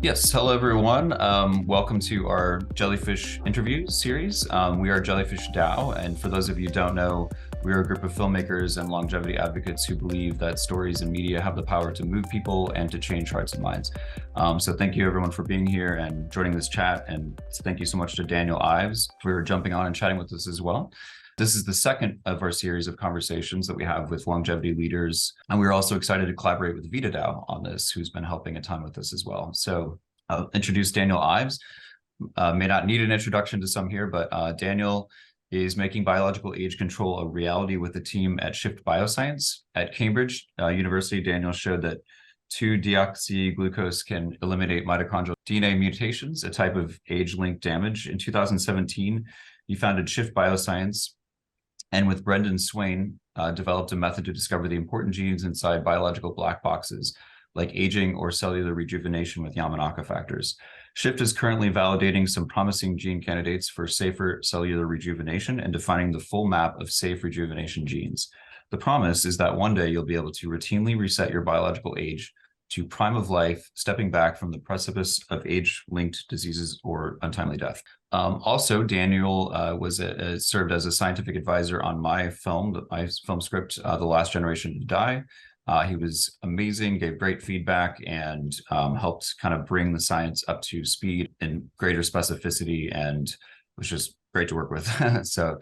Yes, hello everyone. Welcome to our Jellyfish interview series. We are Jellyfish DAO, and for those of you who don't know, we are a group of filmmakers and longevity advocates who believe that stories and media have the power to move people and to change hearts and minds. So thank you everyone for being here and joining this chat, and thank you so much to Daniel Ives for jumping on and chatting with us as well. This is the second of our series of conversations that we have with longevity leaders. And we're also excited to collaborate with VitaDAO on this, who's been helping a ton with this as well. So I'll introduce Daniel Ives. May not need an introduction to some here, but Daniel is making biological age control a reality with the team at Shift Bioscience. At Cambridge University, Daniel showed that 2-deoxyglucose can eliminate mitochondrial DNA mutations, a type of age-linked damage. In 2017, he founded Shift Bioscience, and with Brendan Swain, developed a method to discover the important genes inside biological black boxes, like aging or cellular rejuvenation with Yamanaka factors. Shift is currently validating some promising gene candidates for safer cellular rejuvenation and defining the full map of safe rejuvenation genes. The promise is that one day you'll be able to routinely reset your biological age to prime of life, stepping back from the precipice of age-linked diseases or untimely death. Also, Daniel served as a scientific advisor on my film script, The Last Generation to Die. He was amazing, gave great feedback, and helped kind of bring the science up to speed in greater specificity, and was just great to work with. so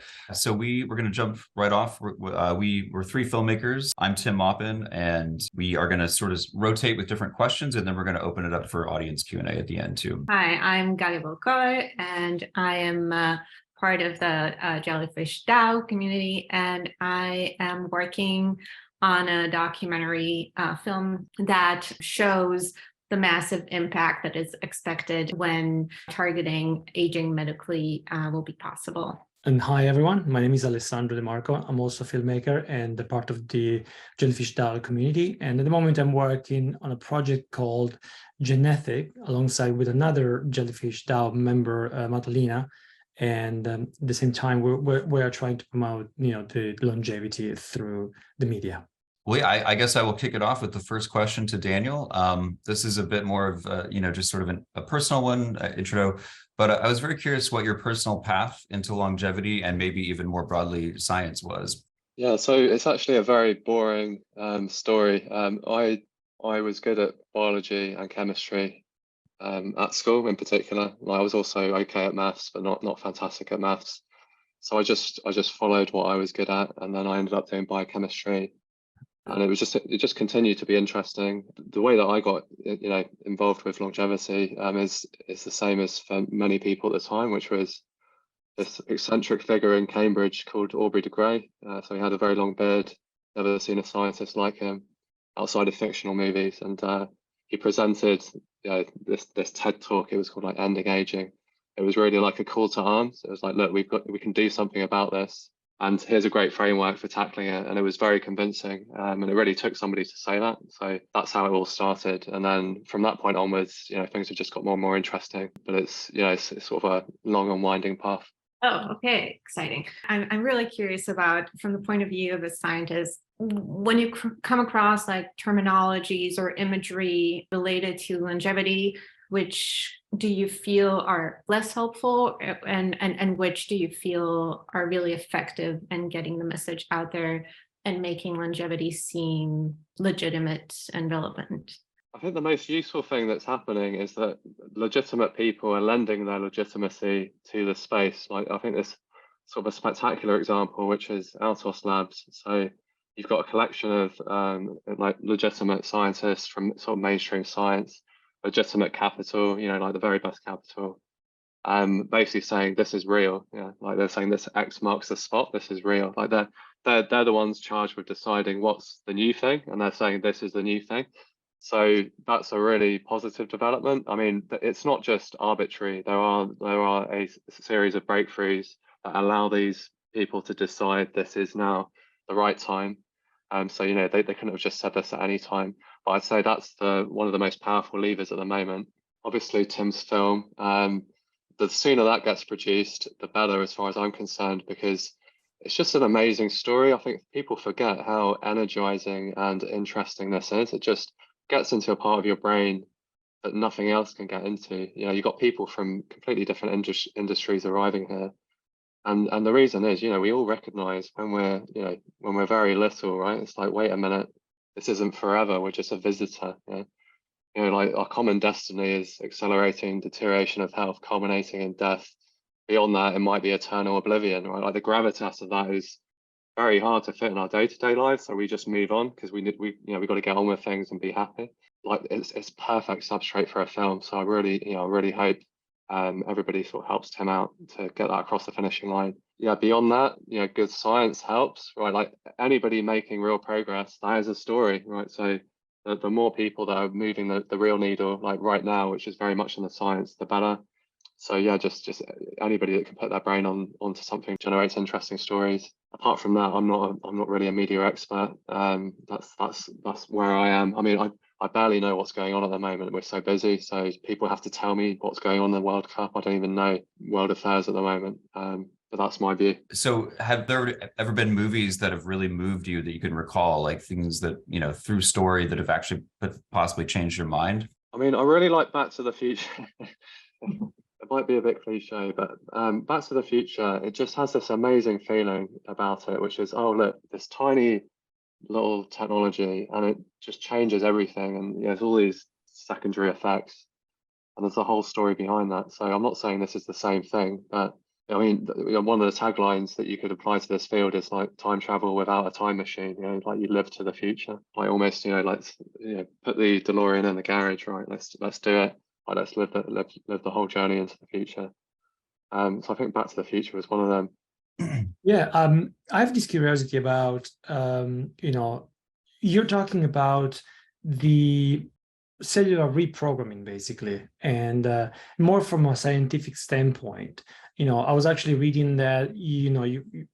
we're going to jump right off. We're three filmmakers. I'm Tim Maupin, and we are going to sort of rotate with different questions, and then we're going to open it up for audience Q&A at the end too. Hi, I'm Gali Volkoy, and I am part of the Jellyfish DAO community, and I am working on a documentary film that shows the massive impact that is expected when targeting aging medically will be possible. And hi, everyone. My name is Alessandro De Marco. I'm also a filmmaker and a part of the Jellyfish DAO community. And at the moment, I'm working on a project called Genetic, alongside with another Jellyfish DAO member, Matalina. And at the same time, we're trying to promote, the longevity through the media. Well, I guess I will kick it off with the first question to Daniel. This is a bit more of, just sort of a personal one, intro, but I was very curious what your personal path into longevity and maybe even more broadly science was. Yeah, so it's actually a very boring story. I was good at biology and chemistry at school in particular. I was also okay at maths, but not fantastic at maths. So I just followed what I was good at, and then I ended up doing biochemistry. And it just continued to be interesting. The way that I got involved with longevity is the same as for many people at the time, which was this eccentric figure in Cambridge called Aubrey de Grey. So he had a very long beard, never seen a scientist like him outside of fictional movies. And he presented this TED talk. It was called Ending Aging. It was really like a call to arms. It was like, look, we can do something about this. And here's a great framework for tackling it. And it was very convincing. And it really took somebody to say that. So that's how it all started. And then from that point onwards, things have just got more and more interesting. But it's sort of a long and winding path. Oh, okay, exciting. I'm really curious about, from the point of view of a scientist, when you come across terminologies or imagery related to longevity, which do you feel are less helpful, and which do you feel are really effective in getting the message out there and making longevity seem legitimate and relevant? I think the most useful thing that's happening is that legitimate people are lending their legitimacy to the space. I think this sort of a spectacular example, which is Altos Labs. So you've got a collection of legitimate scientists from sort of mainstream science, legitimate capital, the very best capital, basically saying this is real. They're saying this X marks the spot. This is real. They're the ones charged with deciding what's the new thing, and they're saying this is the new thing. So that's a really positive development. I mean, it's not just arbitrary. There are a series of breakthroughs that allow these people to decide this is now the right time. So they couldn't have just said this at any time. But I'd say that's one of the most powerful levers at the moment. Obviously, Tim's film, the sooner that gets produced, the better, as far as I'm concerned, because it's just an amazing story. I think people forget how energizing and interesting this is. It just gets into a part of your brain that nothing else can get into. You know, you've got people from completely different industries arriving here. And the reason is, you know, we all recognize when we're very little, right? It's like, wait a minute, this isn't forever. We're just a visitor. You know, like our common destiny is accelerating deterioration of health, culminating in death. Beyond that, it might be eternal oblivion, right? Like the gravitas of that is very hard to fit in our day-to-day lives. So we just move on because we got to get on with things and be happy. Like it's perfect substrate for a film. So I really hope everybody sort of helps Tim out to get that across the finishing line. Yeah, beyond that, you know, good science helps, right? Like anybody making real progress, that is a story, right? So the more people that are moving the real needle, like right now, which is very much in the science, the better. So yeah, just anybody that can put their brain onto something generates interesting stories. Apart from that, I'm not really a media expert. That's where I am. I mean, I barely know what's going on at the moment. We're so busy, so people have to tell me what's going on in the World Cup. I don't even know world affairs at the moment. But that's my view. So have there ever been movies that have really moved you that you can recall, like things that, you know, through story that have actually possibly changed your mind? I mean, I really like Back to the Future. It might be a bit cliche, but Back to the Future, it just has this amazing feeling about it, which is, oh, look, this tiny little technology, and it just changes everything. And you know, there's all these secondary effects, and there's a whole story behind that. So I'm not saying this is the same thing, but I mean, one of the taglines that you could apply to this field is like time travel without a time machine. You know, like you live to the future, like almost, you know, let's put the DeLorean in the garage, right? Let's do it. Like, let's live the whole journey into the future. So I think Back to the Future was one of them. Yeah, I have this curiosity about, you know, you're talking about the cellular reprogramming, basically, and more from a scientific standpoint. You know, I was actually reading that, you know,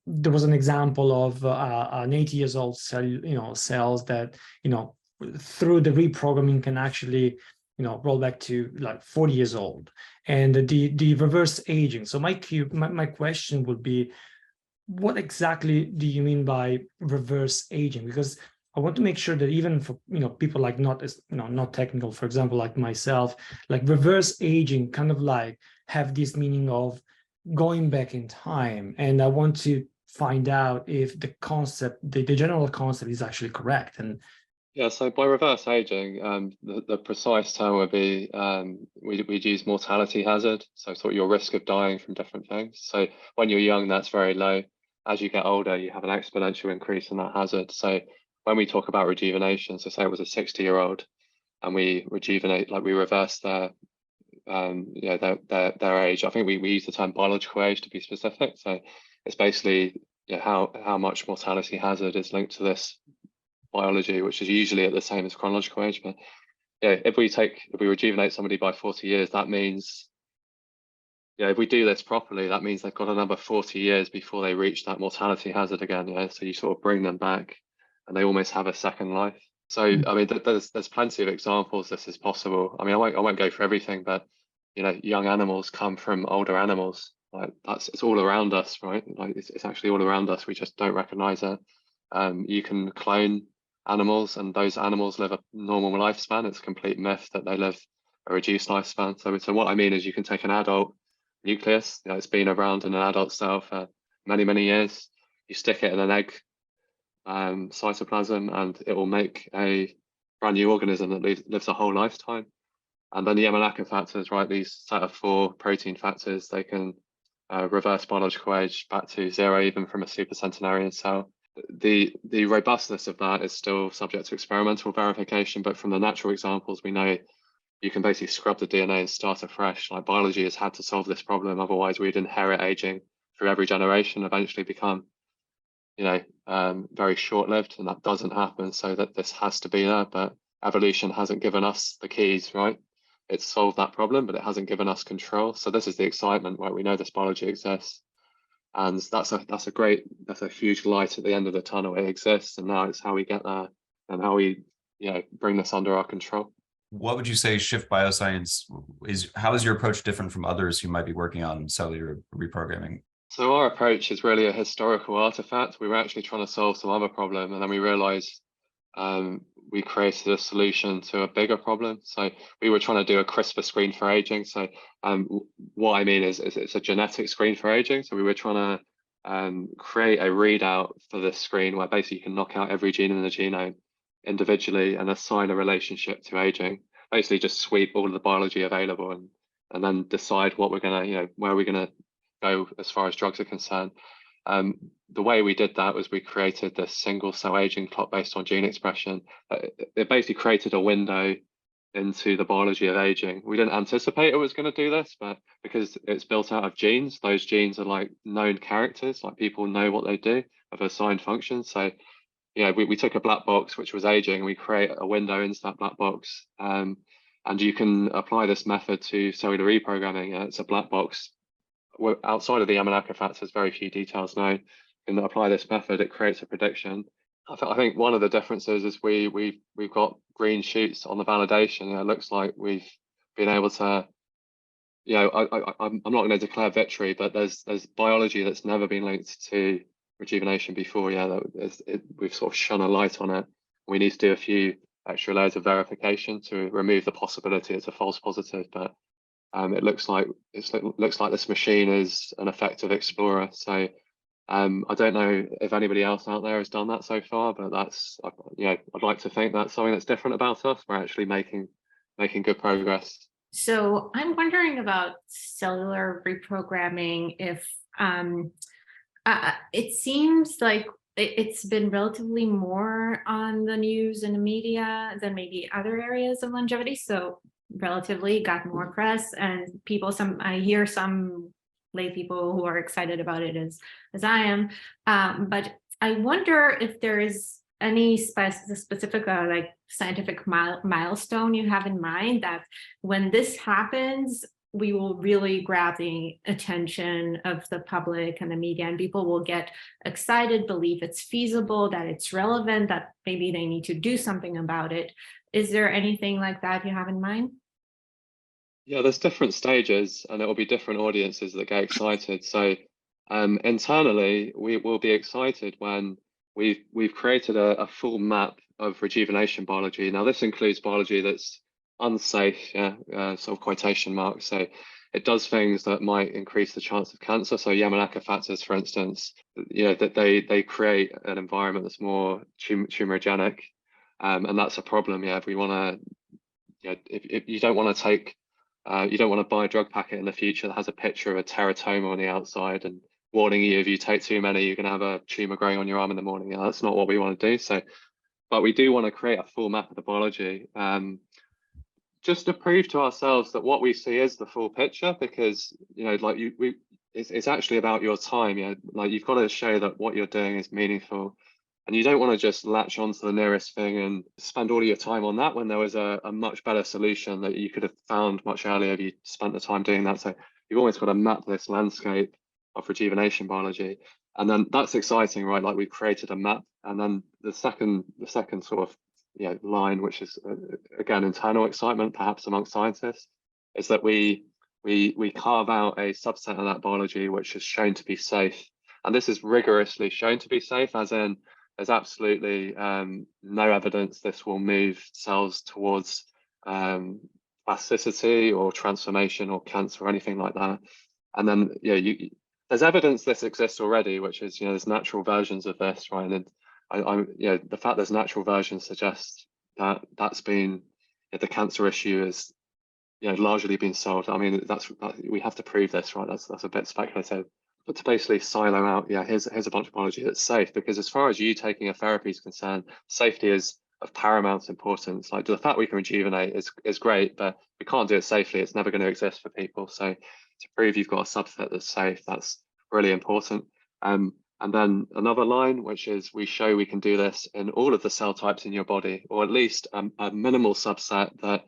there was an example of an 80 years old cell, you know, cells that, you know, through the reprogramming can actually, you know, roll back to like 40 years old, and the reverse aging. So my question would be, what exactly do you mean by reverse aging? Because I want to make sure that even for, you know, people like not technical, for example, like myself, like reverse aging kind of like have this meaning of going back in time. And I want to find out if the concept, the general concept is actually correct. And yeah, so by reverse aging, the precise term would be we'd use mortality hazard. So sort of your risk of dying from different things. So when you're young, that's very low. As you get older, you have an exponential increase in that hazard. So when we talk about rejuvenation, so say it was a 60-year-old and we rejuvenate, like we reverse their age. I think we use the term biological age to be specific. So it's basically, you know, how much mortality hazard is linked to this biology, which is usually at the same as chronological age. But yeah, if we rejuvenate somebody by 40 years, that means, yeah, if we do this properly, that means they've got another 40 years before they reach that mortality hazard again. Yeah, so you sort of bring them back, and they almost have a second life. So I mean, there's plenty of examples this is possible. I mean, I won't go for everything, but you know, young animals come from older animals. Like it's all around us, right? Like it's actually all around us. We just don't recognize it. You can clone animals, and those animals live a normal lifespan. It's a complete myth that they live a reduced lifespan. So what I mean is, you can take an adult nucleus, you know, it's been around in an adult cell for many years. You stick it in an egg cytoplasm, and it will make a brand new organism that lives a whole lifetime. And then the Yamanaka factors, right? These set of 4 protein factors, they can reverse biological age back to 0, even from a supercentenarian cell. The robustness of that is still subject to experimental verification, but from the natural examples, we know you can basically scrub the DNA and start afresh. Like biology has had to solve this problem, otherwise we'd inherit aging through every generation, eventually become, you know, very short-lived, and that doesn't happen. So that this has to be there, but evolution hasn't given us the keys, right? It's solved that problem, but it hasn't given us control. So this is the excitement, right? We know this biology exists. And that's a huge light at the end of the tunnel. It exists, and now it's how we get there and how we, you know, bring this under our control. What would you say Shift Bioscience is? How is your approach different from others who might be working on cellular reprogramming? So our approach is really a historical artifact. We were actually trying to solve some other problem, and then we realized we created a solution to a bigger problem. So we were trying to do a CRISPR screen for aging. So what I mean is it's a genetic screen for aging. So we were trying to create a readout for this screen where basically you can knock out every gene in the genome individually and assign a relationship to aging. Basically just sweep all of the biology available and then decide what we're gonna, where we're gonna go as far as drugs are concerned. The way we did that was we created this single cell aging clock based on gene expression. It basically created a window into the biology of aging. We didn't anticipate it was going to do this, but because it's built out of genes, those genes are like known characters, like people know what they do of assigned functions. So, we took a black box, which was aging, and we create a window into that black box. And you can apply this method to cellular reprogramming. It's a black box. Outside of the Yamanaka factors, very few details known. And apply this method, it creates a prediction. I think one of the differences is we've got green shoots on the validation. It looks like we've been able to, I'm not going to declare victory, but there's biology that's never been linked to rejuvenation before. We've sort of shone a light on it. We need to do a few extra layers of verification to remove the possibility it's a false positive, but it looks like this machine is an effective explorer. So I don't know if anybody else out there has done that so far, but that's, I'd like to think that's something that's different about us. We're actually making good progress. So I'm wondering about cellular reprogramming. If it seems like it's been relatively more on the news and the media than maybe other areas of longevity. So relatively got more press, and I hear some lay people who are excited about it as I am. But I wonder if there is any specific like scientific milestone you have in mind that when this happens, we will really grab the attention of the public and the media, and people will get excited, believe it's feasible, that it's relevant, that maybe they need to do something about it. Is there anything like that you have in mind? Yeah, there's different stages, and it will be different audiences that get excited. So internally, we will be excited when we've created a full map of rejuvenation biology. Now, this includes biology that's unsafe, sort of quotation marks. So it does things that might increase the chance of cancer. So Yamanaka factors, for instance, that they create an environment that's more tumorigenic, and that's a problem. If we want to, if you don't want to take you don't want to buy a drug packet in the future that has a picture of a teratoma on the outside and warning you if you take too many, you're going to have a tumor growing on your arm in the morning. That's not what we want to do. So, but we do want to create a full map of the biology, just to prove to ourselves that what we see is the full picture. Because it's actually about your time. Like you've got to show that what you're doing is meaningful. And you don't want to just latch onto the nearest thing and spend all of your time on that when there was a much better solution that you could have found much earlier if you spent the time doing that. So you've always got to map this landscape of rejuvenation biology. And then that's exciting, right? Like we've created a map. And then the second sort of line, which is again internal excitement, perhaps amongst scientists, is that we carve out a subset of that biology which is shown to be safe. And this is rigorously shown to be safe, as in there's absolutely no evidence this will move cells towards plasticity or transformation or cancer or anything like that. And then there's evidence this exists already, which is there's natural versions of this, right? And the fact there's natural versions suggests that that's been the cancer issue is largely been solved. I mean, we have to prove this, right? That's a bit speculative. But to basically silo out, here's a bunch of biology that's safe, because as far as you taking a therapy is concerned, safety is of paramount importance. Like the fact we can rejuvenate is great, but we can't do it safely. It's never going to exist for people. So to prove you've got a subset that's safe, that's really important. And then another line, which is we show we can do this in all of the cell types in your body, or at least a minimal subset that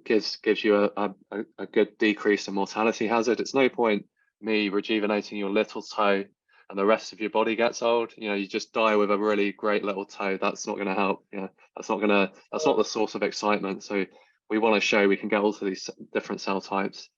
gives you a good decrease in mortality hazard. It's no point me rejuvenating your little toe and the rest of your body gets old. You just die with a really great little toe. That's not going to help. That's not the source of excitement. So we want to show we can get all to these different cell types.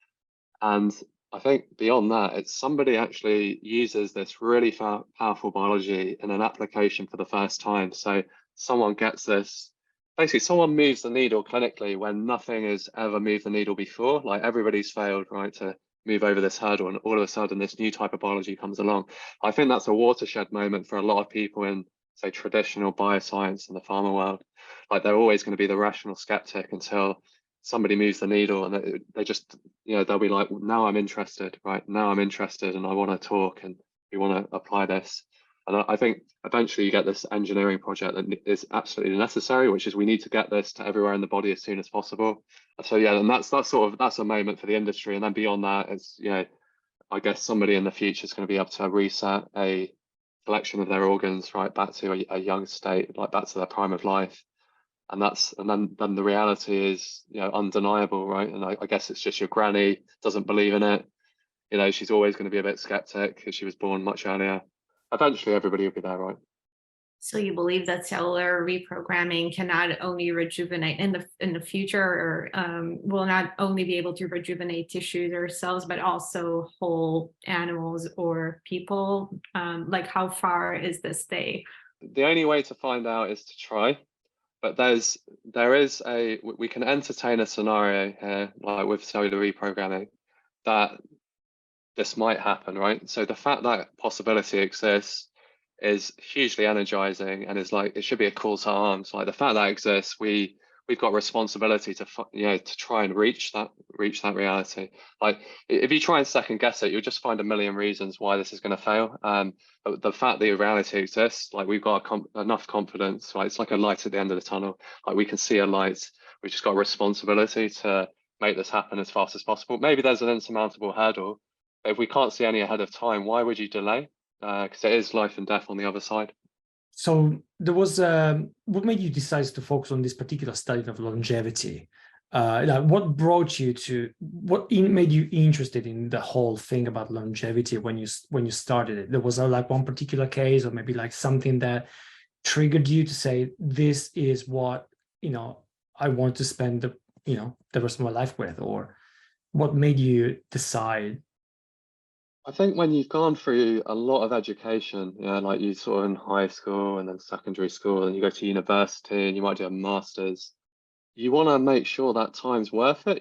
And I think beyond that, it's somebody actually uses this really powerful biology in an application for the first time. So someone gets this basically someone moves the needle clinically when nothing has ever moved the needle before. Like everybody's failed, right, to move over this hurdle, and all of a sudden this new type of biology comes along. I think that's a watershed moment for a lot of people in, say, traditional bioscience in the pharma world. Like they're always going to be the rational skeptic until somebody moves the needle, and they just, they'll be like, now I'm interested, right? Now I'm interested, and I want to talk, and we want to apply this. And I think eventually you get this engineering project that is absolutely necessary, which is we need to get this to everywhere in the body as soon as possible. So yeah, and that's a moment for the industry. And then beyond that, it's, I guess somebody in the future is going to be able to reset a collection of their organs right back to a young state, like back to their prime of life. And then the reality is, undeniable, right? And I guess it's just your granny doesn't believe in it. She's always going to be a bit skeptic because she was born much earlier. Eventually everybody will be there, right? So you believe that cellular reprogramming can not only rejuvenate in the future, or will not only be able to rejuvenate tissues or cells, but also whole animals or people? Like how far is this day? The only way to find out is to try. But we can entertain a scenario here, like with cellular reprogramming, that this might happen, right? So the fact that possibility exists is hugely energizing, and is like, it should be a call to arms. Like the fact that exists, we've got responsibility to to try and reach that reality. Like if you try and second guess it, you'll just find a million reasons why this is going to fail. But the fact that the reality exists, like we've got enough confidence, right? It's like a light at the end of the tunnel. Like we can see a light. We've just got a responsibility to make this happen as fast as possible. Maybe there's an insurmountable hurdle. If we can't see any ahead of time, why would you delay? Because it is life and death on the other side. So there was what made you decide to focus on this particular study of longevity? What brought you to made you interested in the whole thing about longevity when you started it? There was like one particular case, or maybe like something that triggered you to say, this is what I want to spend the rest of my life with, or what made you decide? I think when you've gone through a lot of education, like you sort of in high school and then secondary school, and you go to university and you might do a master's, you want to make sure that time's worth it.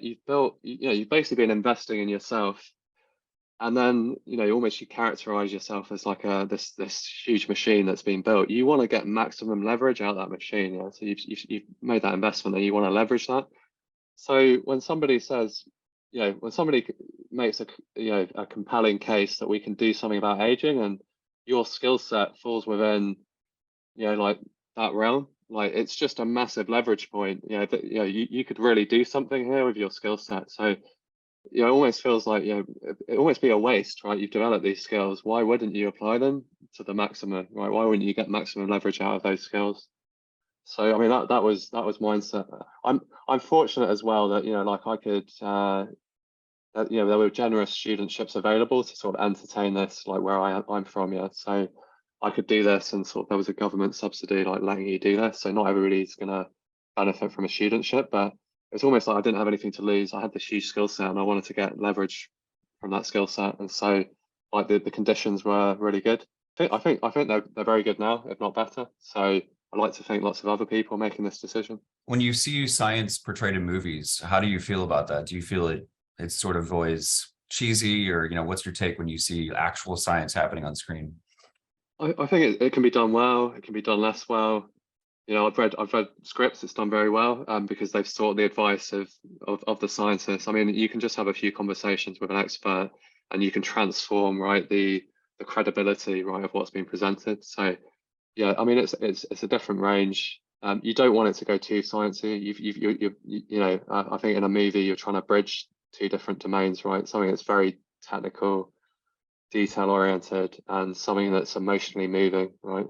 You've basically been investing in yourself, and then almost you characterize yourself as like this huge machine that's been built. You want to get maximum leverage out of that machine. So you've made that investment, and you want to leverage that. So when somebody says, when somebody makes a compelling case that we can do something about aging, and your skill set falls within like that realm, like it's just a massive leverage point. You could really do something here with your skill set. So it almost feels like it almost be a waste, right? You've developed these skills, why wouldn't you apply them to the maximum, right? Why wouldn't you get maximum leverage out of those skills? So I mean that was mindset. I'm fortunate as well that like I could there were generous studentships available to sort of entertain this, like where I'm from, so I could do this, and sort of there was a government subsidy like letting you do this, so not everybody's gonna benefit from a studentship, but it's almost like I didn't have anything to lose. I had this huge skill set, and I wanted to get leverage from that skill set, and so like the conditions were really good. I think they're very good now, if not better. So I'd like to thank lots of other people making this decision. When you see science portrayed in movies, how do you feel about that? Do you feel it's sort of always cheesy, or what's your take when you see actual science happening on screen? I think it can be done well. It can be done less well. I've read scripts. It's done very well because they've sought the advice of the scientists. I mean, you can just have a few conversations with an expert, and you can transform the credibility of what's being presented. So yeah, I mean, it's a different range. You don't want it to go too sciencey. I think in a movie you're trying to bridge two different domains, right? Something that's very technical, detail oriented, and something that's emotionally moving, right?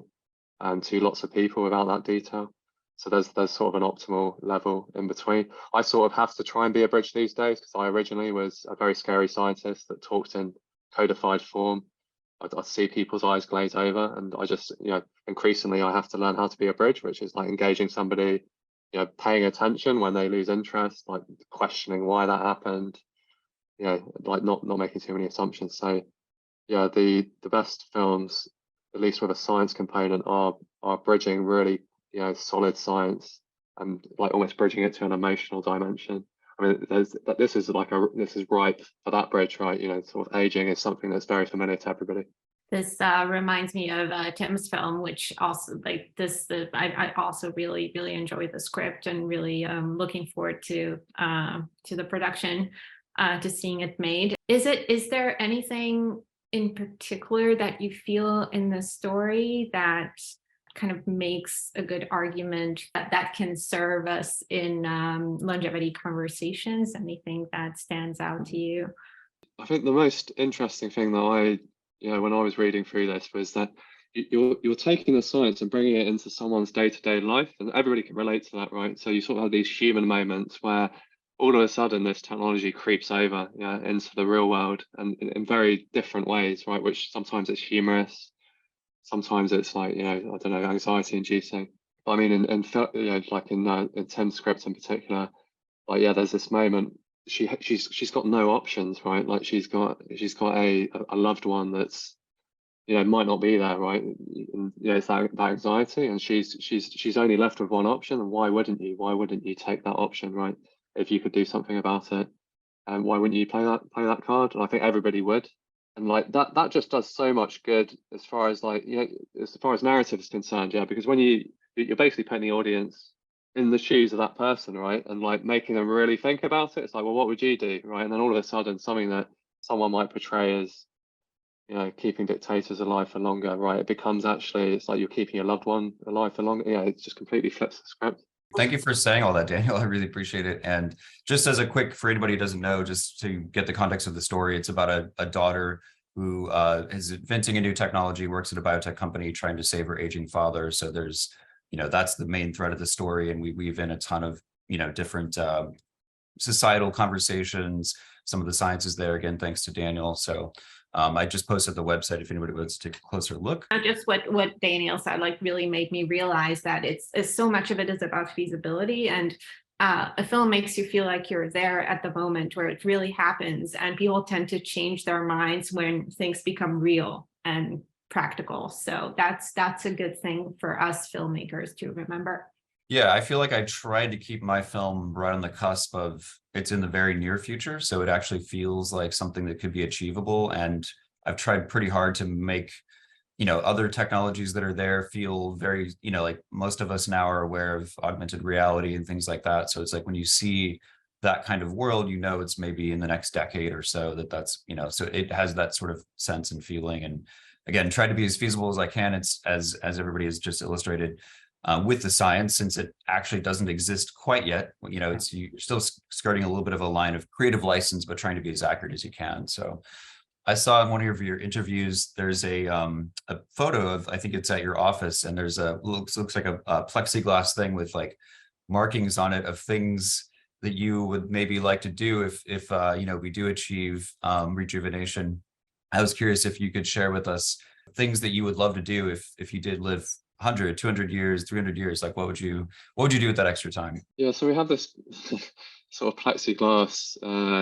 And to lots of people without that detail. So there's sort of an optimal level in between. I sort of have to try and be a bridge these days, because I originally was a very scary scientist that talked in codified form. I'd see people's eyes glaze over, and I just, increasingly I have to learn how to be a bridge, which is like engaging somebody, paying attention when they lose interest, like questioning why that happened, like not making too many assumptions. So yeah, the best films, at least with a science component, are bridging really solid science and like almost bridging it to an emotional dimension. I mean, this is ripe for that bridge, right? You know, sort of aging is something that's very familiar to everybody. This reminds me of Tim's film, which also like this. I also really enjoyed the script and really looking forward to the production, to seeing it made. Is there anything in particular that you feel in the story that kind of makes a good argument that can serve us in longevity conversations? Anything that stands out to you? I think the most interesting thing that when I was reading through this was that you're taking the science and bringing it into someone's day-to-day life, and everybody can relate to that, right? So you sort of have these human moments where all of a sudden this technology creeps over into the real world, and in very different ways, right? Which sometimes it's humorous, sometimes it's like, I don't know, anxiety inducing. But I mean, in Tim's script in particular, like, there's this moment, she's got no options, right? Like she's got a loved one that's, might not be there, right? And, it's that anxiety, and she's only left with one option. And why wouldn't you take that option, right? If you could do something about it, and why wouldn't you play that card? And I think everybody would. And like that just does so much good as far as as far as narrative is concerned, because when you're basically putting the audience in the shoes of that person, right? And like making them really think about it. It's like, well, what would you do, right? And then all of a sudden, something that someone might portray as, keeping dictators alive for longer, right? It becomes actually, it's like you're keeping your loved one alive for longer. It just completely flips the script. Thank you for saying all that, Daniel. I really appreciate it. And just as a quick, for anybody who doesn't know, just to get the context of the story, it's about a daughter who is inventing a new technology, works at a biotech company, trying to save her aging father. So there's, that's the main thread of the story. And we weave in a ton of, different societal conversations. Some of the science is there, again, thanks to Daniel. So I just posted the website if anybody wants to take a closer look. Just what Daniel said, like, really made me realize that it's so much of it is about feasibility, and a film makes you feel like you're there at the moment where it really happens, and people tend to change their minds when things become real and practical. So that's a good thing for us filmmakers to remember. Yeah, I feel like I tried to keep my film right on the cusp of it's in the very near future. So it actually feels like something that could be achievable. And I've tried pretty hard to make, other technologies that are there feel very, like most of us now are aware of augmented reality and things like that. So it's like when you see that kind of world, it's maybe in the next decade or so that's, so it has that sort of sense and feeling. And again, try to be as feasible as I can. It's as everybody has just illustrated. With the science, since it actually doesn't you're still skirting a little bit of a line of creative license, but trying to be as accurate as you can. So I saw in one of your interviews, there's a photo of, I think it's at your office, and there's looks like a plexiglass thing with like markings on it of things that you would maybe like to do if we do achieve rejuvenation. I was curious if you could share with us things that you would love to do if you did live 100, 200 years, 300 years, like what would you do with that extra time? Yeah, so we have this sort of plexiglass,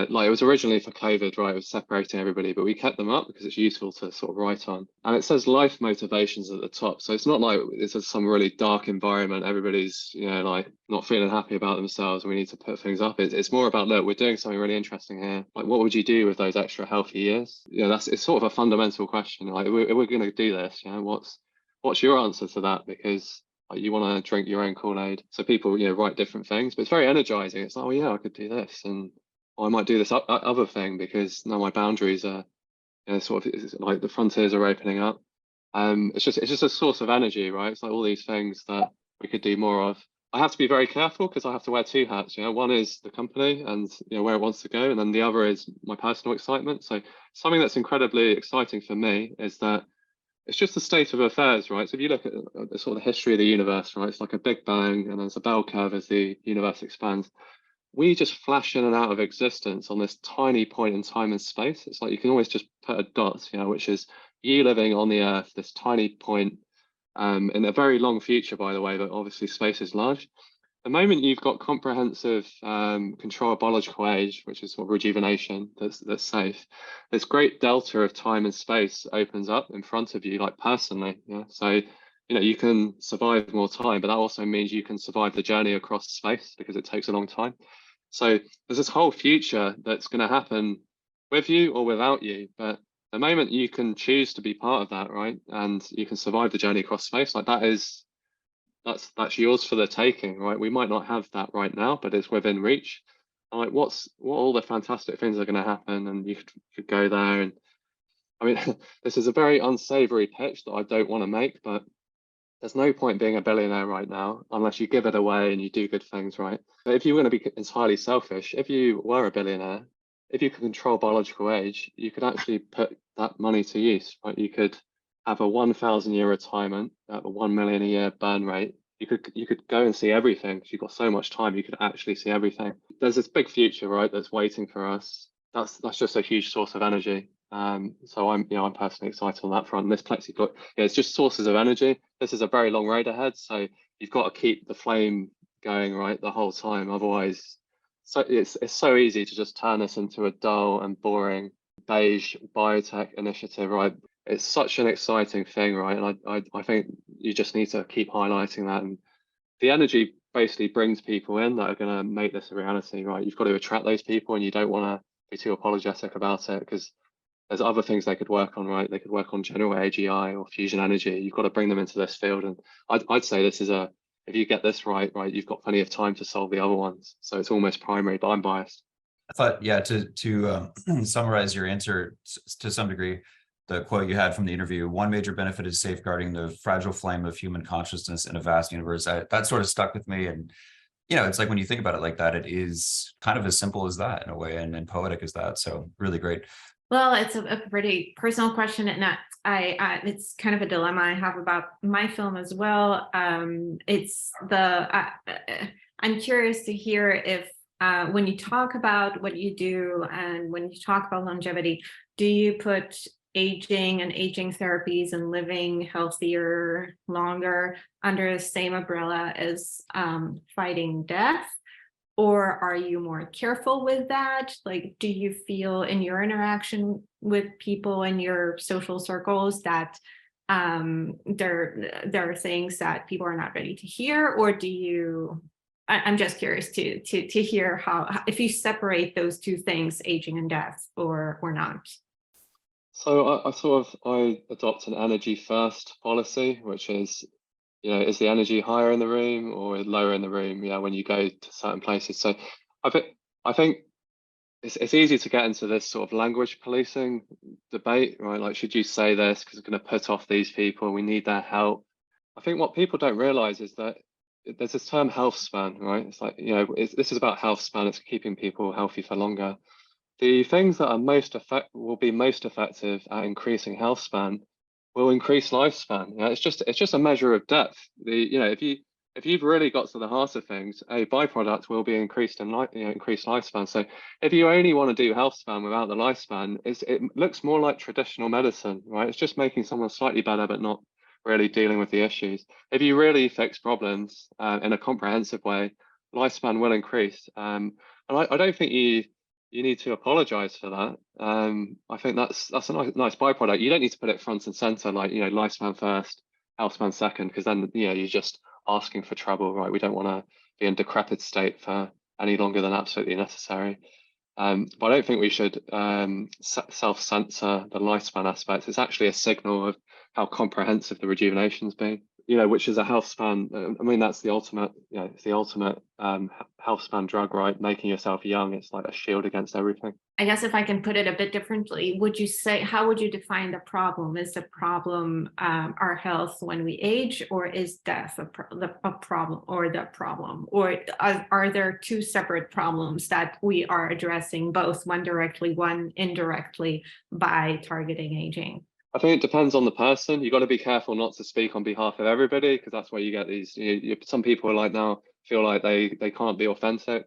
like it was originally for COVID, right? It was separating everybody, but we kept them up because it's useful to sort of write on. And it says life motivations at the top. So it's not like it's some really dark environment. Everybody's, like not feeling happy about themselves. We need to put things up. It's more about, look, we're doing something really interesting here. Like, what would you do with those extra healthy years? It's sort of a fundamental question. Like, we're going to do this, what's your answer to that? Because you want to drink your own Kool-Aid. So people, write different things, but it's very energizing. It's like, oh yeah, I could do this, and I might do this other thing because now my boundaries are, sort of, it's like the frontiers are opening up. It's just a source of energy, right? It's like all these things that we could do more of. I have to be very careful because I have to wear two hats. One is the company and where it wants to go, and then the other is my personal excitement. So something that's incredibly exciting for me is that it's just the state of affairs, right? So if you look at the sort of history of the universe, right, it's like a big bang and there's a bell curve as the universe expands. We just flash in and out of existence on this tiny point in time and space. It's like you can always just put a dot, which is you living on the Earth, this tiny point in a very long future, by the way, but obviously space is large. The moment you've got comprehensive control of biological age, which is sort of rejuvenation that's safe, this great delta of time and space opens up in front of you, like personally. So you can survive more time, but that also means you can survive the journey across space because it takes a long time. So there's this whole future that's going to happen with you or without you. But the moment you can choose to be part of that, right, and you can survive the journey across space, like that's yours for the taking, right? We might not have that right now, but it's within reach. And like, what all the fantastic things are going to happen, and you could go there. And I mean, this is a very unsavory pitch that I don't want to make, but there's no point being a billionaire right now unless you give it away and you do good things, right? But if you were going to be entirely selfish, if you were a billionaire, if you could control biological age, you could actually put that money to use, right? You could have a 1,000-year retirement at a 1 million a year burn rate. You could go and see everything. If you've got so much time, you could actually see everything. There's this big future, right, that's waiting for us. That's just a huge source of energy. So I'm personally excited on that front. And this plexiglass, it's just sources of energy. This is a very long road ahead, so you've got to keep the flame going, right, the whole time. Otherwise, so it's so easy to just turn this into a dull and boring beige biotech initiative, right? It's such an exciting thing, right? And I think you just need to keep highlighting that. And the energy basically brings people in that are going to make this a reality, right? You've got to attract those people, and you don't want to be too apologetic about it, because there's other things they could work on, right? They could work on general AGI or fusion energy. You've got to bring them into this field. And I'd say this is if you get this right, you've got plenty of time to solve the other ones. So it's almost primary, but I'm biased. I thought, yeah, to summarize your answer to some degree, the quote you had from the interview, one major benefit is safeguarding the fragile flame of human consciousness in a vast universe. That sort of stuck with me. And, it's like when you think about it like that, it is kind of as simple as that in a way, and poetic as that. So really great. Well, it's a pretty personal question, and it's kind of a dilemma I have about my film as well. I'm curious to hear if when you talk about what you do and when you talk about longevity, do you put aging and aging therapies and living healthier, longer under the same umbrella as fighting death? Or are you more careful with that? Like, do you feel in your interaction with people in your social circles that there are things that people are not ready to hear? Or do you, I'm just curious to hear how, if you separate those two things, aging and death, or not. So I adopt an energy first policy, which is, is the energy higher in the room or lower in the room? When you go to certain places. So I think it's easy to get into this sort of language policing debate, right? Like, should you say this because it's going to put off these people? We need their help. I think what people don't realize is that there's this term health span, right? It's like, this is about health span. It's keeping people healthy for longer. The things that are will be most effective at increasing health span will increase lifespan. It's just a measure of depth. If you've really got to the heart of things, a byproduct will be increased increased lifespan. So if you only want to do health span without the lifespan, it looks more like traditional medicine, right? It's just making someone slightly better, but not really dealing with the issues. If you really fix problems in a comprehensive way, lifespan will increase. And I don't think you need to apologize for that. I think that's a nice byproduct. You don't need to put it front and center, like, lifespan first, health span second, because then, you're just asking for trouble, right? We don't want to be in decrepit state for any longer than absolutely necessary. But I don't think we should self-censor the lifespan aspect. It's actually a signal of how comprehensive the rejuvenation's been. Which is a health span. I mean, that's the ultimate, it's the ultimate health span drug, right? Making yourself young. It's like a shield against everything. I guess if I can put it a bit differently, how would you define the problem? Is the problem our health when we age, or is death a problem, or the problem? Or are there two separate problems that we are addressing, both one directly, one indirectly, by targeting aging? I think it depends on the person. You've got to be careful not to speak on behalf of everybody, because that's where you get these, some people feel like they can't be authentic.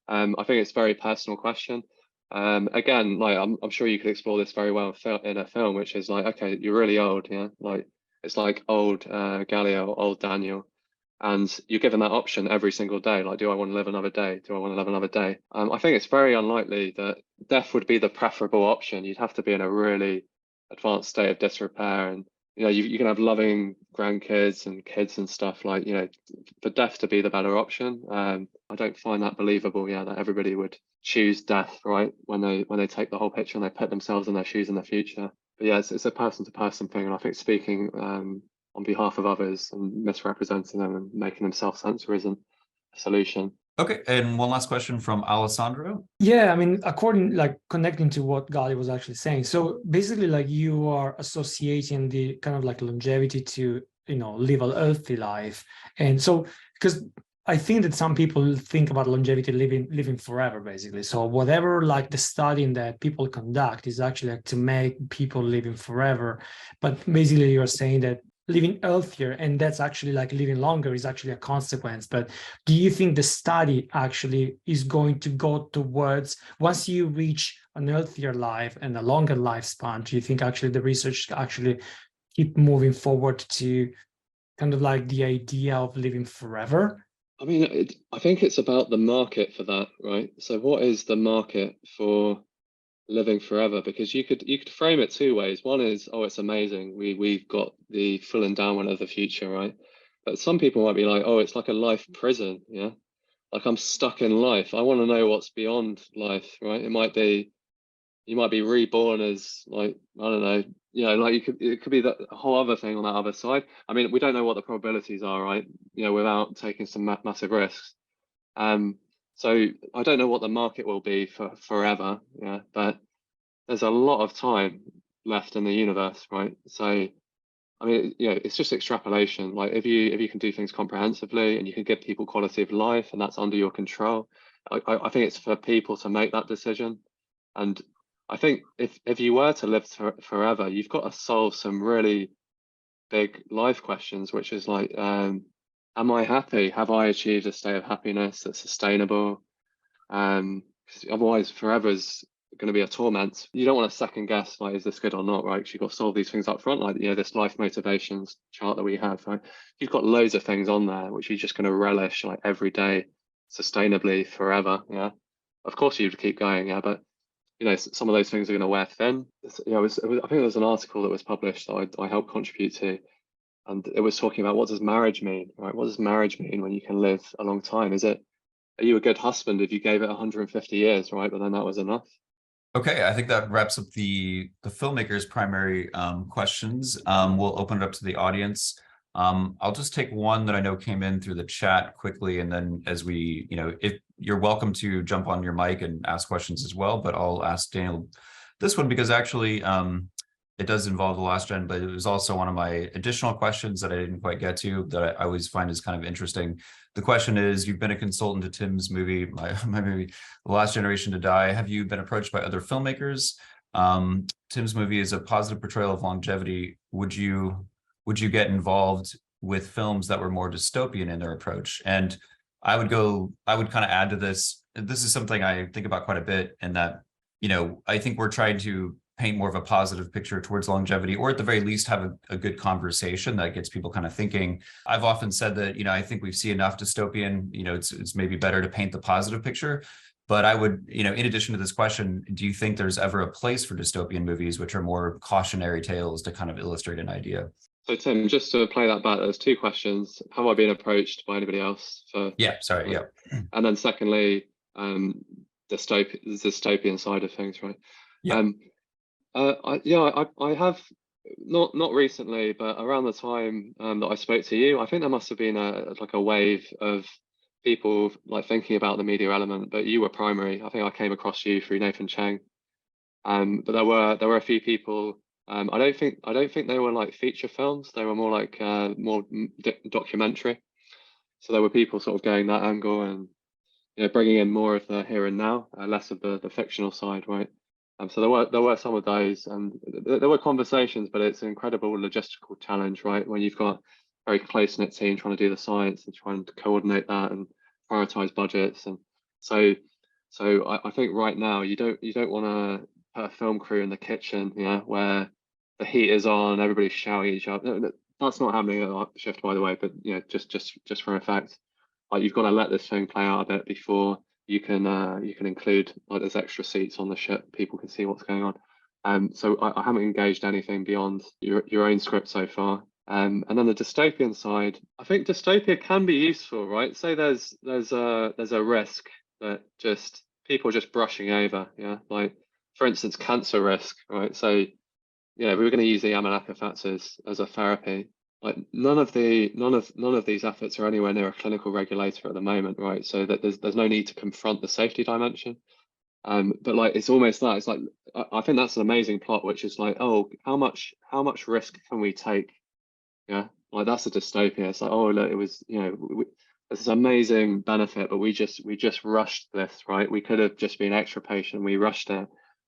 I think it's a very personal question. Again, like I'm sure you could explore this very well in a film, which is like, okay, you're really old, like it's like old Galileo or old Daniel, and you're given that option every single day. Like, do I want to live another day? Do I want to live another day? I think it's very unlikely that death would be the preferable option. You'd have to be in a really advanced state of disrepair, and you know, you can have loving grandkids and kids and stuff, like, you know, for death to be the better option. I don't find that believable, yeah, that everybody would choose death, right, when they take the whole picture and they put themselves in their shoes in the future. But yeah, it's a person to person thing, and I think speaking on behalf of others and misrepresenting them and making them self-censor isn't a solution. Okay, and one last question from Alessandro. Yeah, I mean, according, like, connecting to what Gali was actually saying. So basically, like, you are associating the kind of like longevity to, you know, live a healthy life. And so, because I think that some people think about longevity living forever, basically. So whatever, like, the studying that people conduct is actually like to make people living forever. But basically you're saying that living healthier, and that's actually like living longer, is actually a consequence. But do you think the study actually is going to go towards, once you reach a healthier life and a longer lifespan, do you think actually the research actually keep moving forward to kind of like the idea of living forever? I mean, I think it's about the market for that, right? So what is the market for living forever? Because you could frame it two ways. One is, oh, it's amazing, we've got the full endowment of the future, right? But some people might be like, oh, it's like a life prison, yeah, like I'm stuck in life, I want to know what's beyond life, right? It might be, you might be reborn as, like, I don't know, you know, like it could be that whole other thing on that other side. I mean, we don't know what the probabilities are, right, you know, without taking some massive risks. So I don't know what the market will be for forever, yeah, but there's a lot of time left in the universe, right? So I mean, you know, it's just extrapolation. Like if you can do things comprehensively and you can give people quality of life, and that's under your control, I think it's for people to make that decision. And I think if you were to live forever, you've got to solve some really big life questions, which is like, am I happy? Have I achieved a state of happiness that's sustainable? 'Cause otherwise forever is going to be a torment. You don't want to second guess, like, is this good or not, right? Because you've got to solve these things up front, like, you know, this life motivations chart that we have, right? You've got loads of things on there which you're just going to relish, like, every day sustainably forever, yeah. Of course you'd keep going, yeah, but you know, some of those things are going to wear thin. You know, I think there was an article that was published that I helped contribute to, and it was talking about, what does marriage mean, right? What does marriage mean when you can live a long time? Are you a good husband if you gave it 150 years, right? But then that was enough. Okay, I think that wraps up the filmmakers' primary questions. We'll open it up to the audience. I'll just take one that I know came in through the chat quickly, and then as we, you know, if you're welcome to jump on your mic and ask questions as well, but I'll ask Daniel this one because actually it does involve the last gen, but it was also one of my additional questions that I didn't quite get to that I always find is kind of interesting. The question is, you've been a consultant to Tim's movie, my movie, The Last Generation to Die. Have you been approached by other filmmakers? Tim's movie is a positive portrayal of longevity. Would you get involved with films that were more dystopian in their approach? And I would kind of add to this. This is something I think about quite a bit, and that, you know, I think we're trying to paint more of a positive picture towards longevity, or at the very least have a good conversation that gets people kind of thinking. I've often said that, you know, I think we've seen enough dystopian, you know, it's maybe better to paint the positive picture. But I would, you know, in addition to this question, do you think there's ever a place for dystopian movies, which are more cautionary tales to kind of illustrate an idea? So Tim, just to play that back, there's two questions. Have I been approached by anybody else for? Yeah, sorry, yeah. And then secondly, dystopian side of things, right? Yeah. I have not recently, but around the time that I spoke to you, I think there must have been a wave of people like thinking about the media element. But you were primary. I think I came across you through Nathan Chang. But there were a few people. I don't think they were like feature films. They were more like documentary. So there were people sort of going that angle and, you know, bringing in more of the here and now, less of the fictional side, right? So there were some of those, and there were conversations, but it's an incredible logistical challenge, right? When you've got a very close-knit team trying to do the science and trying to coordinate that and prioritize budgets, and so I think right now you don't want to put a film crew in the kitchen, yeah, where the heat is on, everybody's shouting at each other. No, that's not happening at Art Shift, by the way, but you know, just for effect, like, you've got to let this thing play out a bit before you can include, like, there's extra seats on the ship, people can see what's going on. So I haven't engaged anything beyond your own script so far. And then the dystopian side, I think dystopia can be useful, right? Say there's a risk that just people just brushing over, yeah. Like for instance, cancer risk, right? So we were going to use the Yamanaka factors as a therapy. Like none of these efforts are anywhere near a clinical regulator at the moment, right? So that there's no need to confront the safety dimension. But like it's almost that it's like I think that's an amazing plot, which is like, oh, how much risk can we take? Yeah, like that's a dystopia. It's like, oh look, it was there's this amazing benefit, but we just rushed this, right? We could have just been extra patient. We rushed it, and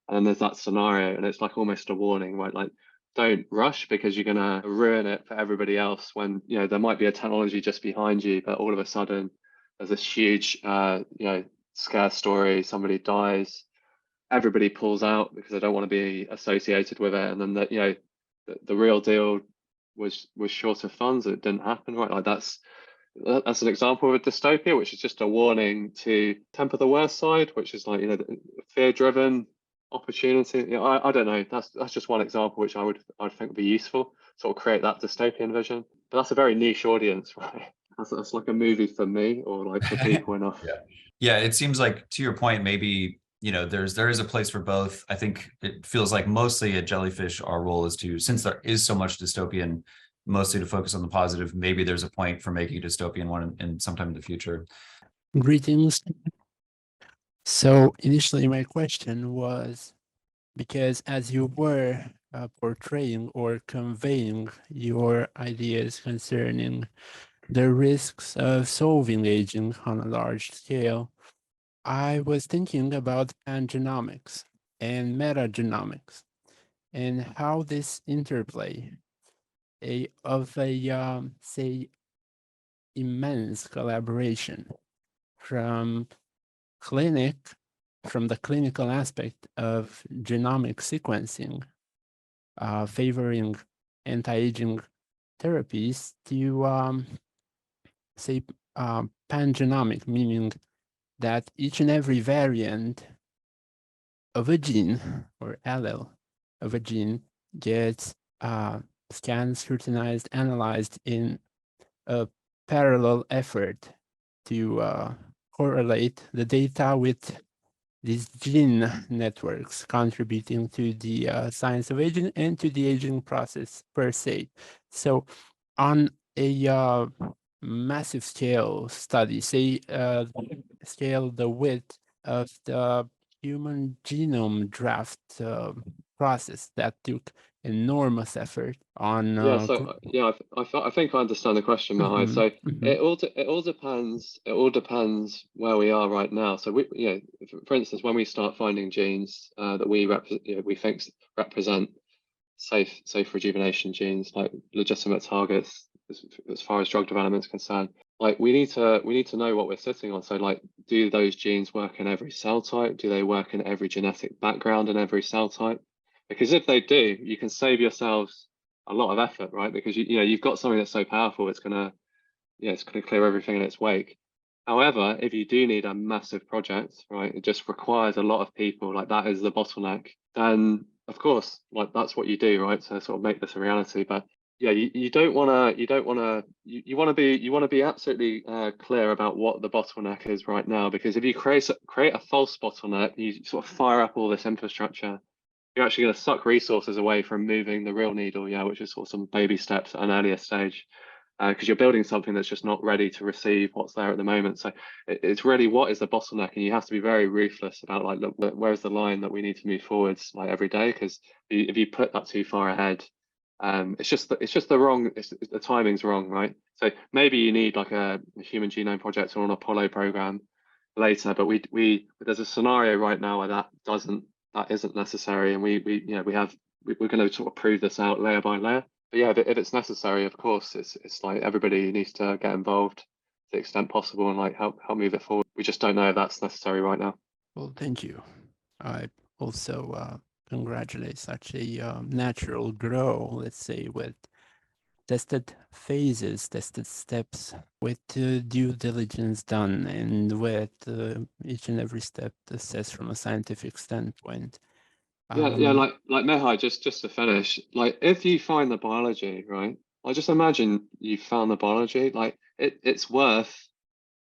then there's that scenario, and it's like almost a warning, right? Like don't rush because you're gonna ruin it for everybody else. When there might be a technology just behind you, but all of a sudden there's this huge scare story, somebody dies, everybody pulls out because they don't want to be associated with it, and then the real deal was short of funds. It didn't happen, right? Like that's an example of a dystopia, which is just a warning to temper the worst side, which is like fear-driven opportunity. I don't know. That's just one example which I'd think would be useful, sort of create that dystopian vision. But that's a very niche audience, right? That's like a movie for me, or like for people enough. Yeah, it seems like, to your point, maybe there is a place for both. I think it feels like mostly at Jellyfish, our role is to, since there is so much dystopian, mostly to focus on the positive. Maybe there's a point for making a dystopian one in sometime in the future. Greetings. So initially my question was, because as you were portraying or conveying your ideas concerning the risks of solving aging on a large scale, I was thinking about pangenomics and metagenomics and how this interplay of a say immense collaboration from the clinical aspect of genomic sequencing, favoring anti-aging therapies, to say pangenomic, meaning that each and every variant of a gene or allele of a gene gets scanned, scrutinized, analyzed in a parallel effort to correlate the data with these gene networks contributing to the science of aging and to the aging process per se. So on a massive scale study, say scale the width of the human genome draft process that took enormous effort on I think I understand the question, Mahai. So it all depends where we are right now. So we for instance, when we start finding genes that we think represent safe rejuvenation genes, like legitimate targets as far as drug development is concerned, like we need to know what we're sitting on. So like, do those genes work in every cell type? Do they work in every genetic background in every cell type? Because if they do, you can save yourselves a lot of effort, right? Because you've got something that's so powerful, it's gonna clear everything in its wake. However, if you do need a massive project, right, it just requires a lot of people, like that is the bottleneck, then of course, like that's what you do, right, to sort of make this a reality. But yeah, you want to be absolutely clear about what the bottleneck is right now, because if you create a false bottleneck, you sort of fire up all this infrastructure, you're actually going to suck resources away from moving the real needle, which is sort of some baby steps at an earlier stage, because you're building something that's just not ready to receive what's there at the moment. So it's really, what is the bottleneck, and you have to be very ruthless about like, look, where's the line that we need to move forwards like every day, because if you put that too far ahead, it's just the wrong, the timing's wrong, right? So maybe you need like a human genome project or an Apollo program later, but there's a scenario right now where that isn't necessary, and we're going to sort of prove this out layer by layer. But yeah, if it's necessary, of course, it's like everybody needs to get involved to the extent possible and like help move it forward. We just don't know if that's necessary right now. Well, thank you. I also congratulate such a natural grow, let's say, with tested phases, tested steps, with due diligence done, and with each and every step assessed from a scientific standpoint. Yeah, like Mihai, just to finish, like if you find the biology, right? I just imagine you found the biology, like it's worth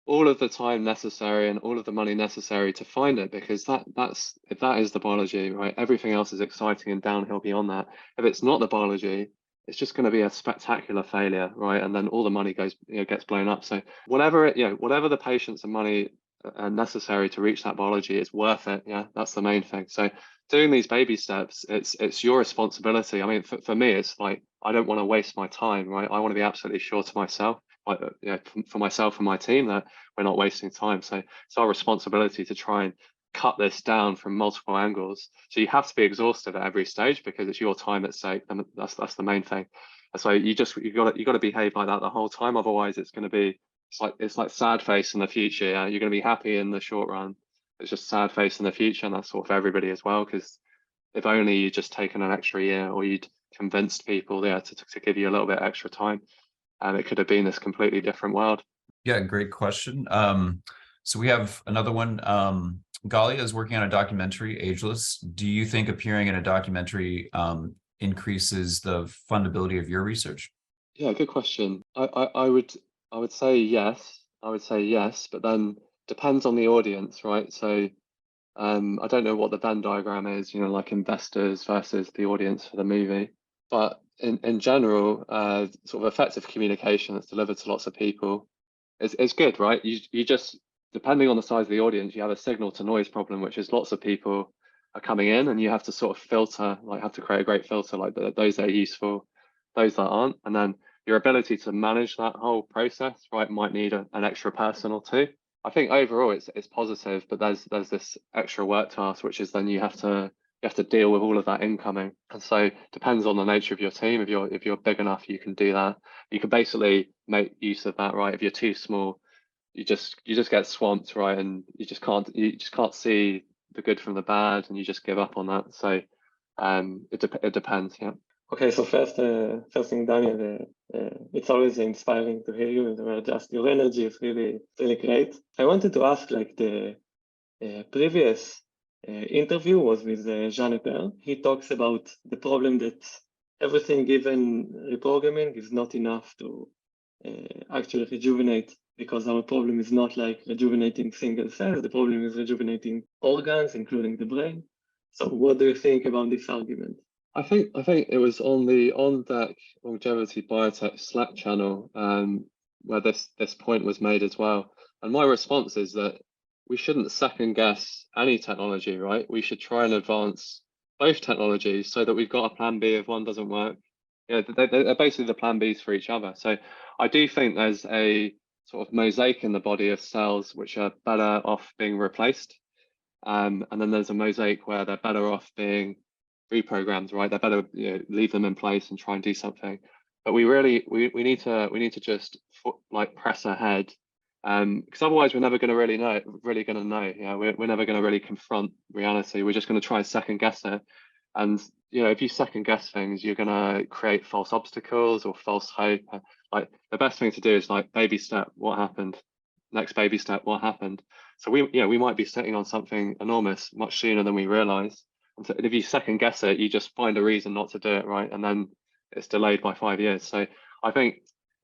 all of the time necessary and all of the money necessary to find it, because if that is the biology, right? Everything else is exciting and downhill beyond that. If it's not the biology, it's just going to be a spectacular failure, right? And then all the money goes, gets blown up. So whatever whatever the patience and money are necessary to reach that biology, it's worth it. Yeah, that's the main thing. So doing these baby steps, it's your responsibility. I mean, for me, it's like I don't want to waste my time, right? I want to be absolutely sure to myself, like, for myself and my team, that we're not wasting time. So it's our responsibility to try and cut this down from multiple angles. So you have to be exhausted at every stage because it's your time at stake, and that's the main thing. And so you got to behave like that the whole time. Otherwise, it's going to be it's like sad face in the future. Yeah? You're going to be happy in the short run. It's just sad face in the future, and that's sort of everybody as well. Because if only you'd just taken an extra year, or you'd convinced people to give you a little bit extra time, and it could have been this completely different world. Yeah, great question. So we have another one. Galia is working on a documentary, Ageless. Do you think appearing in a documentary increases the fundability of your research? Yeah, good question. I would say yes. I would say yes, but then depends on the audience, right? So I don't know what the Venn diagram is, like investors versus the audience for the movie. But in general, sort of effective communication that's delivered to lots of people is good, right? You just, depending on the size of the audience, you have a signal to noise problem, which is lots of people are coming in, and you have to sort of filter, like have to create a great filter, like those that are useful, those that aren't. And then your ability to manage that whole process, right, might need an extra person or two. I think overall it's positive, but there's this extra work task, which is then you have to deal with all of that incoming. And so depends on the nature of your team. If you're big enough, you can do that. You can basically make use of that, right? If you're too small, you just get swamped, right? And you just can't see the good from the bad, and you just give up on that. So it depends, yeah. Okay, so first thing, Daniel, it's always inspiring to hear you. Just your energy is really great. I wanted to ask, like the previous interview was with Jean Epper. He talks about the problem that everything given reprogramming is not enough to actually rejuvenate, because our problem is not like rejuvenating single cells. The problem is rejuvenating organs, including the brain. So what do you think about this argument? I think it was on the On Deck Longevity Biotech Slack channel where this point was made as well. And my response is that we shouldn't second guess any technology, right? We should try and advance both technologies so that we've got a plan B if one doesn't work. They're basically the plan Bs for each other. So I do think there's a sort of mosaic in the body of cells which are better off being replaced. And then there's a mosaic where they're better off being reprogrammed, right? They're better leave them in place and try and do something. But we need to just like press ahead, because otherwise we're never going to really know. We're never going to really confront reality. We're just going to try and second guess it. And if you second guess things, you're going to create false obstacles or false hope. Like the best thing to do is like baby step, what happened? Next baby step, what happened? So we might be sitting on something enormous much sooner than we realize. And so if you second guess it, you just find a reason not to do it, right? And then it's delayed by 5 years. So I think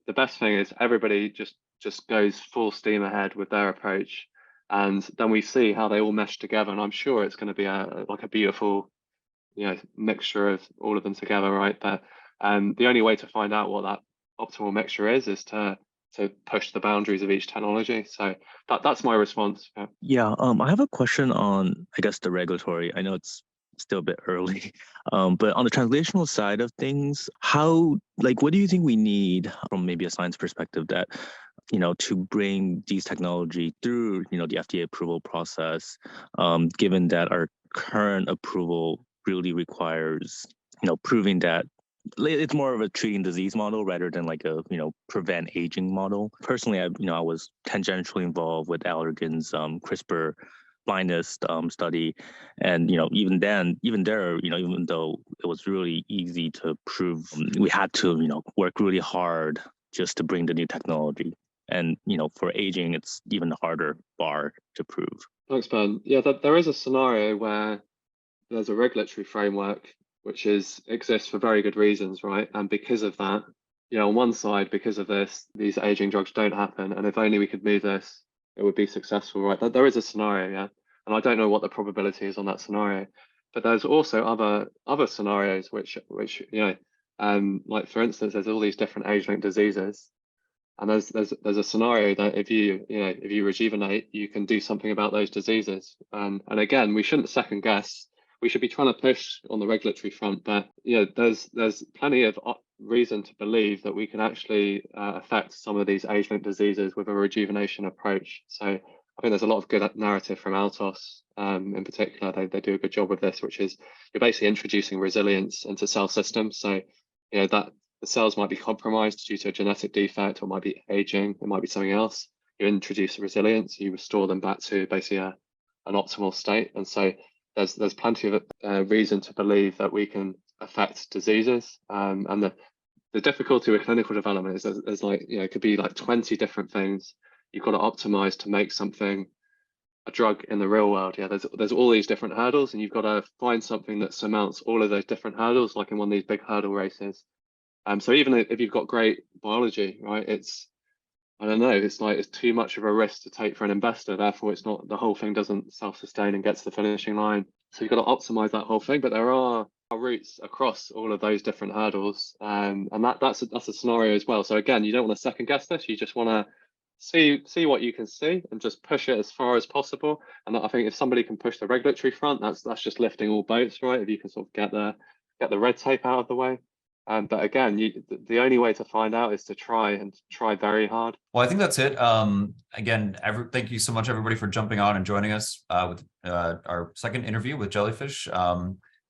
the best thing is everybody just goes full steam ahead with their approach, and then we see how they all mesh together. And I'm sure it's going to be a beautiful, mixture of all of them together, right? But the only way to find out what that optimal mixture is to push the boundaries of each technology. So that's my response. Yeah, I have a question on, I guess, the regulatory. I know it's still a bit early, but on the translational side of things, what do you think we need from maybe a science perspective that, to bring these technology through, the FDA approval process, given that our current approval really requires, proving that it's more of a treating disease model rather than like a prevent aging model. Personally, I was tangentially involved with Allergan's CRISPR blindness study, and even there, even though it was really easy to prove, we had to work really hard just to bring the new technology. And for aging, it's even harder bar to prove. Thanks, Ben. Yeah, there is a scenario where there's a regulatory framework which exists for very good reasons, right? And because of that, on one side, because of this, these aging drugs don't happen. And if only we could move this, it would be successful, right? There is a scenario, yeah. And I don't know what the probability is on that scenario, but there's also other scenarios which like for instance, there's all these different age-linked diseases, and there's a scenario that if you rejuvenate, you can do something about those diseases. And again, we shouldn't second guess. We should be trying to push on the regulatory front, but there's plenty of reason to believe that we can actually affect some of these age-linked diseases with a rejuvenation approach. So I think there's a lot of good narrative from Altos in particular. They do a good job with this, which is you're basically introducing resilience into cell systems. So that the cells might be compromised due to a genetic defect, or might be aging, it might be something else. You introduce resilience, you restore them back to basically an optimal state. And so there's plenty of reason to believe that we can affect diseases. And the difficulty with clinical development is there's like, it could be like 20 different things you've got to optimize to make something a drug in the real world. Yeah, there's all these different hurdles, and you've got to find something that surmounts all of those different hurdles, like in one of these big hurdle races. So even if you've got great biology, right, I don't know, it's like it's too much of a risk to take for an investor. Therefore, it's not, the whole thing doesn't self-sustain and get to the finishing line. So you've got to optimize that whole thing. But there are routes across all of those different hurdles, and that's a scenario as well. So again, you don't want to second guess this. You just want to see what you can see and just push it as far as possible. And I think if somebody can push the regulatory front, that's just lifting all boats, right? If you can sort of get the red tape out of the way. But again, the only way to find out is to try very hard. Well, I think that's it. Again, thank you so much, everybody, for jumping on and joining us with our second interview with Jellyfish.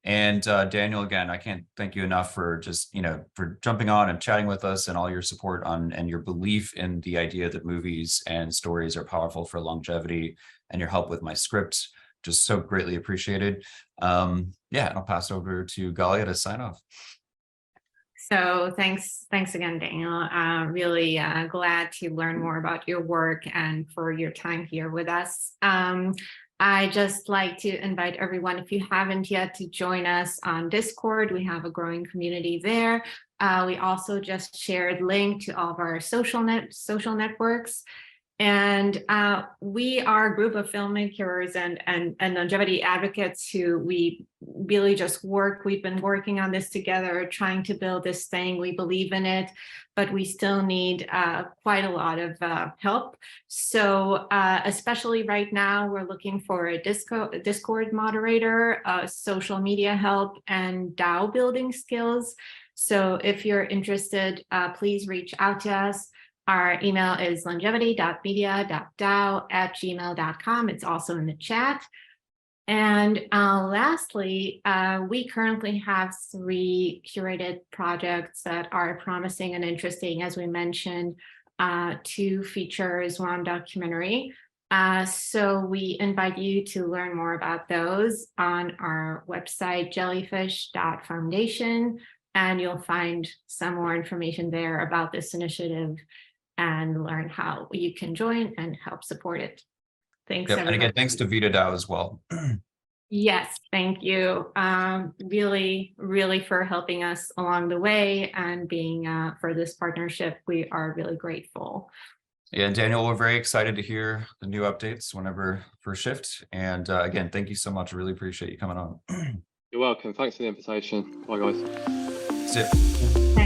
And Daniel, again, I can't thank you enough for just, for jumping on and chatting with us, and all your support and your belief in the idea that movies and stories are powerful for longevity, and your help with my script. Just so greatly appreciated. Yeah, I'll pass over to Galia to sign off. So thanks again, Daniel. Really glad to learn more about your work and for your time here with us. I just like to invite everyone, if you haven't yet, to join us on Discord. We have a growing community there. We also just shared link to all of our social networks. And we are a group of filmmakers and longevity advocates who we really just we've been working on this together, trying to build this thing. We believe in it, but we still need quite a lot of help. So especially right now, we're looking for a Discord moderator, social media help, and DAO building skills. So if you're interested, please reach out to us. Our email is longevity.media.dao@gmail.com. It's also in the chat. And lastly, we currently have 3 curated projects that are promising and interesting, as we mentioned, 2 features, 1 documentary. So we invite you to learn more about those on our website, jellyfish.foundation, and you'll find some more information there about this initiative and learn how you can join and help support it. Thanks, Yep. everybody. And again, thanks to VitaDAO as well. Yes, thank you. Really for helping us along the way and being for this partnership. We are really grateful. Yeah, and Daniel, we're very excited to hear the new updates whenever for Shift. And again, thank you so much. I really appreciate you coming on. You're welcome. Thanks for the invitation. Bye, guys. That's it. Thanks.